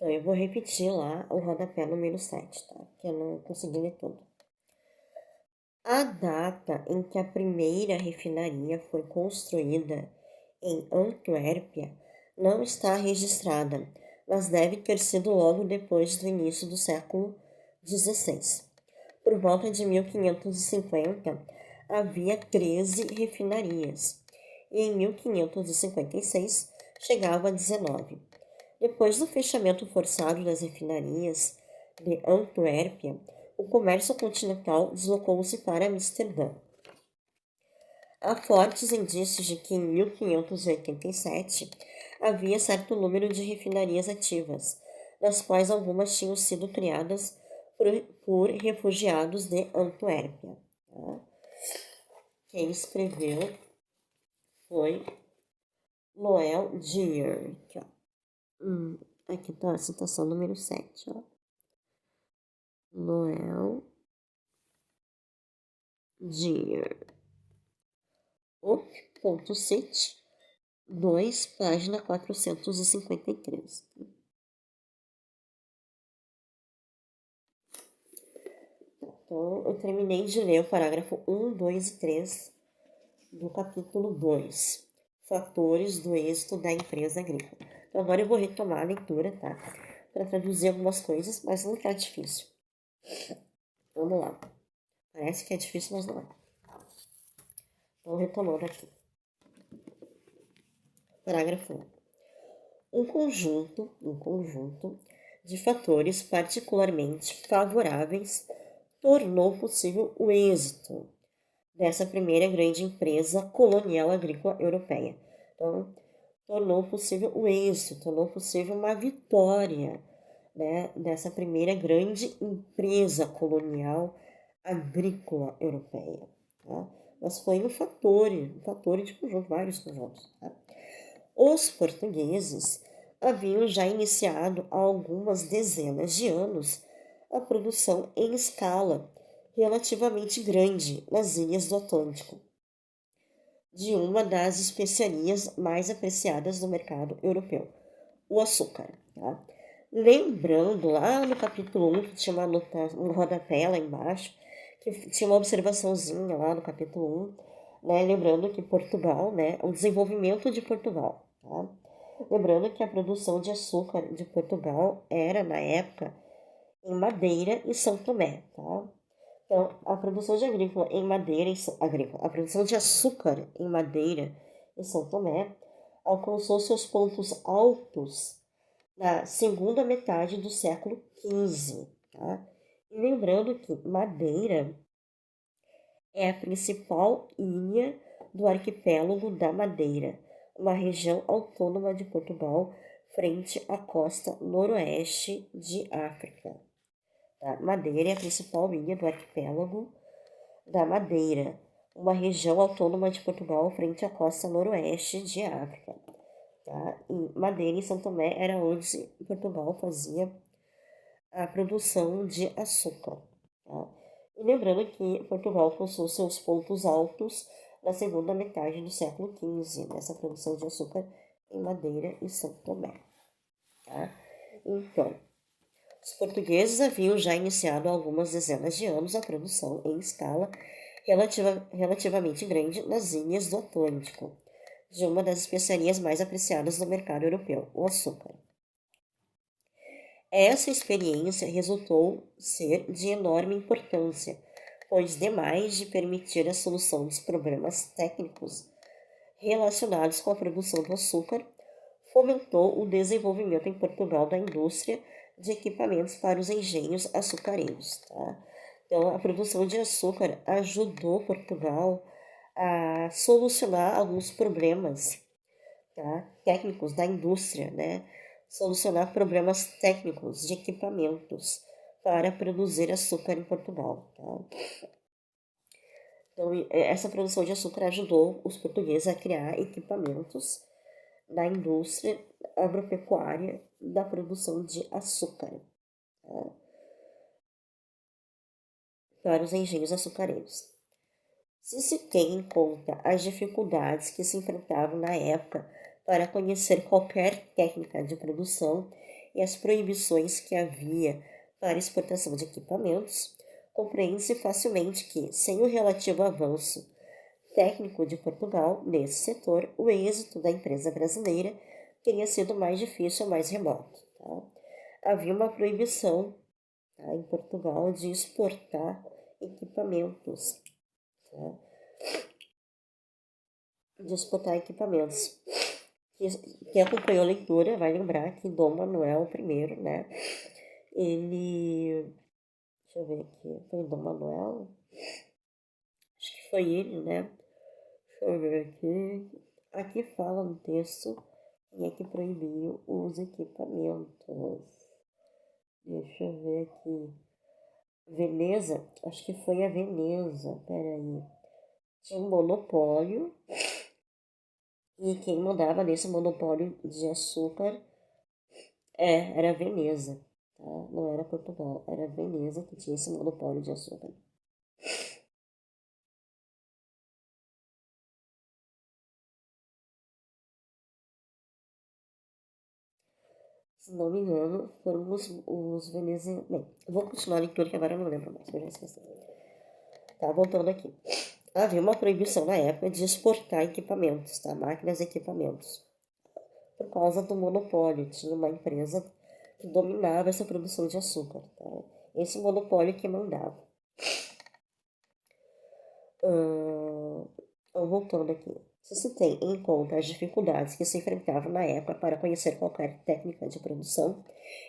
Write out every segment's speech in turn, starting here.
Então, eu vou repetir lá o rodapé número 7, tá? Que eu não consegui ler tudo. A data em que a primeira refinaria foi construída em Antuérpia não está registrada, mas deve ter sido logo depois do início do século XVI. Por volta de 1550, havia 13 refinarias, e em 1556 chegava a 19. Depois do fechamento forçado das refinarias de Antuérpia, o comércio continental deslocou-se para Amsterdã. Há fortes indícios de que em 1587 havia certo número de refinarias ativas, das quais algumas tinham sido criadas por refugiados de Antuérpia. Tá? Quem escreveu foi Noel Gier. Aqui está a citação número 7. Ó. Noel Gier. O ponto 7, 2, página 453. Então, eu terminei de ler o parágrafo 1, 2 e 3 do capítulo 2, fatores do êxito da empresa agrícola. Então, agora eu vou retomar a leitura, tá? Para traduzir algumas coisas, mas não tá difícil. Vamos lá. Parece que é difícil, mas não é. Então, retomando aqui. Parágrafo 1. Um conjunto de fatores particularmente favoráveis tornou possível o êxito dessa primeira grande empresa colonial agrícola europeia. Então, tornou possível o êxito, tornou possível uma vitória, né, dessa primeira grande empresa colonial agrícola europeia. Tá? Mas foi um fator de conjunto, vários conjuntos. Tá? Os portugueses haviam já iniciado há algumas dezenas de anos a produção em escala relativamente grande nas ilhas do Atlântico, de uma das especiarias mais apreciadas no mercado europeu, o açúcar. Tá? Lembrando lá no capítulo 1, que tinha um rodapé lá embaixo, que tinha uma observaçãozinha lá no capítulo 1, né? Lembrando que Portugal, né? O desenvolvimento de Portugal. Tá? Lembrando que a produção de açúcar de Portugal era, na época, em Madeira e São Tomé. Tá? Então, a produção de agrícola em Madeira a produção de açúcar em Madeira e São Tomé alcançou seus pontos altos na segunda metade do século XV. Tá? E lembrando que Madeira é a principal ilha do arquipélago da Madeira, uma região autônoma de Portugal frente à costa noroeste de África. Tá? Madeira é a principal ilha do arquipélago da Madeira, uma região autônoma de Portugal frente à costa noroeste de África. Tá? E Madeira e São Tomé era onde Portugal fazia a produção de açúcar. Tá? E lembrando que Portugal alcançou seus pontos altos na segunda metade do século XV, nessa produção de açúcar em Madeira e São Tomé. Tá? Então, os portugueses haviam já iniciado há algumas dezenas de anos a produção em escala relativamente grande nas ilhas do Atlântico, de uma das especiarias mais apreciadas no mercado europeu, o açúcar. Essa experiência resultou ser de enorme importância, pois, demais de permitir a solução dos problemas técnicos relacionados com a produção do açúcar, fomentou o desenvolvimento em Portugal da indústria de equipamentos para os engenhos açucareiros. Tá? Então, a produção de açúcar ajudou Portugal a solucionar alguns problemas, tá, técnicos da indústria, né? Solucionar problemas técnicos de equipamentos para produzir açúcar em Portugal. Tá? Então, essa produção de açúcar ajudou os portugueses a criar equipamentos da indústria agropecuária da produção de açúcar, tá? Para os engenhos açucareiros. Se tem em conta as dificuldades que se enfrentavam na época para conhecer qualquer técnica de produção e as proibições que havia para exportação de equipamentos, compreende-se facilmente que, sem o relativo avanço técnico de Portugal nesse setor, o êxito da empresa brasileira teria sido mais difícil ou mais remoto. Tá? Havia uma proibição, tá, em Portugal de exportar equipamentos. Tá? De exportar equipamentos. Quem acompanhou a leitura vai lembrar que Dom Manuel I, né? Ele. Deixa eu ver aqui. Foi Dom Manuel? Acho que foi ele, né? Deixa eu ver aqui. Aqui fala no texto quem é que proibiu os equipamentos. Deixa eu ver aqui. Veneza? Acho que foi a Veneza. Peraí. Tinha um monopólio. E quem mandava nesse monopólio de açúcar era Veneza. Tá? Não era Portugal, era Veneza que tinha esse monopólio de açúcar. Se não me engano, foram os venezianos. Bem, eu vou continuar a leitura que agora eu não lembro mais, eu já esqueci. Tá, voltando aqui. Havia uma proibição na época de exportar equipamentos, tá? Máquinas e equipamentos. Por causa do monopólio, tinha uma empresa que dominava essa produção de açúcar, tá? Esse monopólio que mandava. Voltando aqui. Se se tem em conta as dificuldades que se enfrentavam na época para conhecer qualquer técnica de produção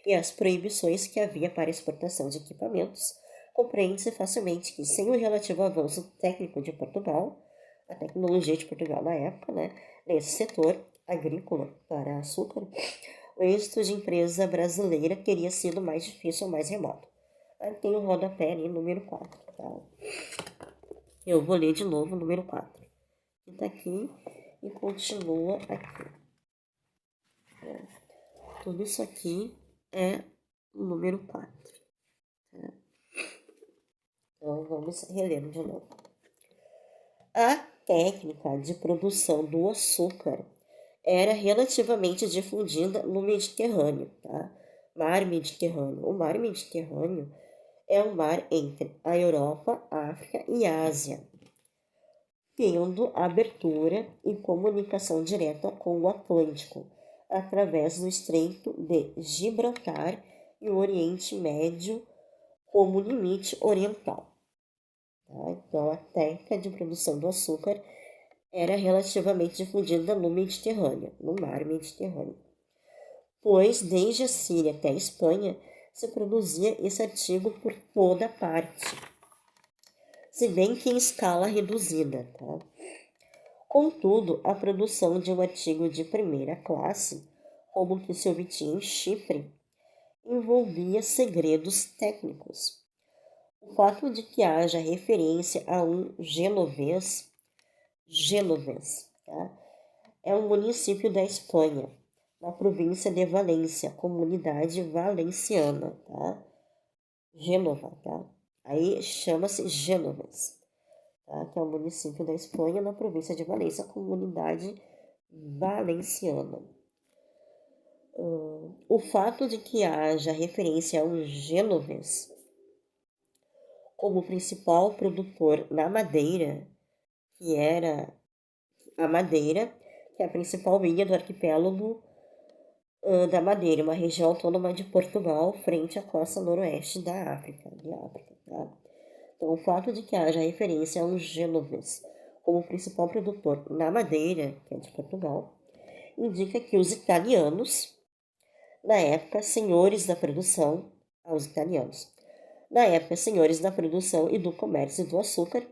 e as proibições que havia para exportação de equipamentos, compreende-se facilmente que, sem o relativo avanço técnico de Portugal, a tecnologia de Portugal na época, né, nesse setor agrícola para açúcar, o êxito de empresa brasileira teria sido mais difícil ou mais remoto. Aí tem o rodapé ali, número 4. Tá? Eu vou ler de novo o número 4. Que está aqui e continua aqui. Tudo isso aqui é o número 4. Tá? Então, vamos reler de novo. A técnica de produção do açúcar era relativamente difundida no Mediterrâneo, tá? Mar Mediterrâneo. O mar Mediterrâneo é um mar entre a Europa, a África e a Ásia, tendo abertura e comunicação direta com o Atlântico, através do Estreito de Gibraltar e o Oriente Médio como limite oriental. Tá? Então, a técnica de produção do açúcar era relativamente difundida no Mediterrâneo, no mar Mediterrâneo, pois desde a Síria até a Espanha se produzia esse artigo por toda parte, se bem que em escala reduzida. Tá? Contudo, a produção de um artigo de primeira classe, como o que se obtinha em Chipre, envolvia segredos técnicos. O fato de que haja referência a um genovês, tá? É um município da Espanha, na província de Valência, comunidade valenciana, tá? Gênova, tá? Aí chama-se Genovés, tá? Que é um município da Espanha, na província de Valência, comunidade valenciana. O fato de que haja referência a um genovês como principal produtor na Madeira, que era a Madeira, que é a principal ilha do arquipélago da Madeira, uma região autônoma de Portugal, frente à costa noroeste da África. Tá? Então, o fato de que haja referência a um genovês como principal produtor na Madeira, que é de Portugal, indica que os italianos, na época, senhores da produção, aos italianos, na época, senhores da produção e do comércio do açúcar,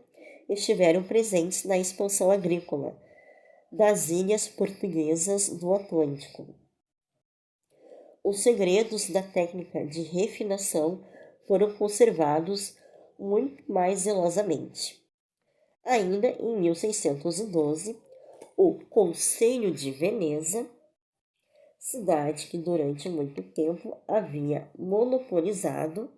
estiveram presentes na expansão agrícola das ilhas portuguesas do Atlântico. Os segredos da técnica de refinação foram conservados muito mais zelosamente. Ainda em 1612, o Conselho de Veneza, cidade que durante muito tempo havia monopolizado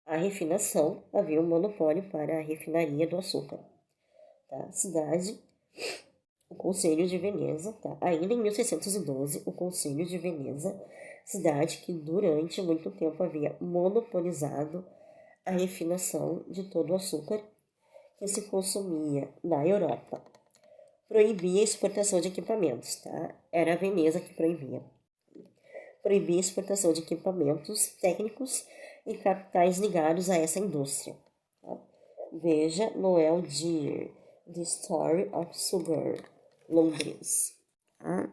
a refinação, havia um monopólio para a refinaria do açúcar. Tá? Cidade o Conselho de Veneza, tá? Ainda em 1612, o Conselho de Veneza, cidade que durante muito tempo havia monopolizado a refinação de todo o açúcar que se consumia na Europa, proibia a exportação de equipamentos, tá? Era a Veneza que proibia. Proibia a exportação de equipamentos técnicos e capitais ligados a essa indústria. Tá? Veja Noel Dear, The Story of Sugar, Londres. Tá?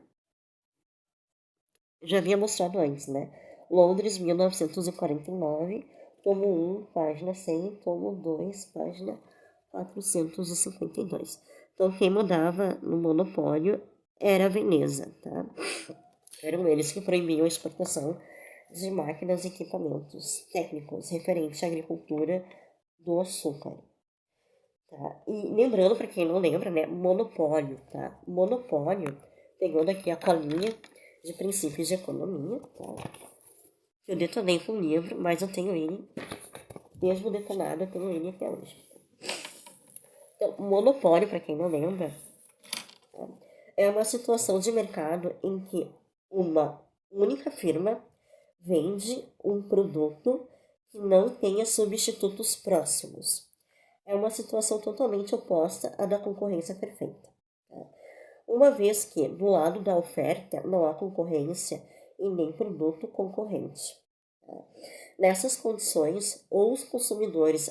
Já havia mostrado antes, né? Londres, 1949, tomo 1, página 100, tomo 2, página 452. Então, quem mandava no monopólio era a Veneza, tá? Eram eles que proibiam a exportação de máquinas e equipamentos técnicos referentes à agricultura do açúcar. Tá? E lembrando, para quem não lembra, né, monopólio, tá? Monopólio, pegando aqui a colinha de princípios de economia, tá? Eu detonei com o livro, mas eu tenho ele, mesmo detonado, eu tenho ele até hoje. Então, monopólio, para quem não lembra, tá? É uma situação de mercado em que uma única firma vende um produto que não tenha substitutos próximos. É uma situação totalmente oposta à da concorrência perfeita. Tá? Uma vez que, do lado da oferta, não há concorrência e nem produto concorrente. Tá? Nessas condições, ou os consumidores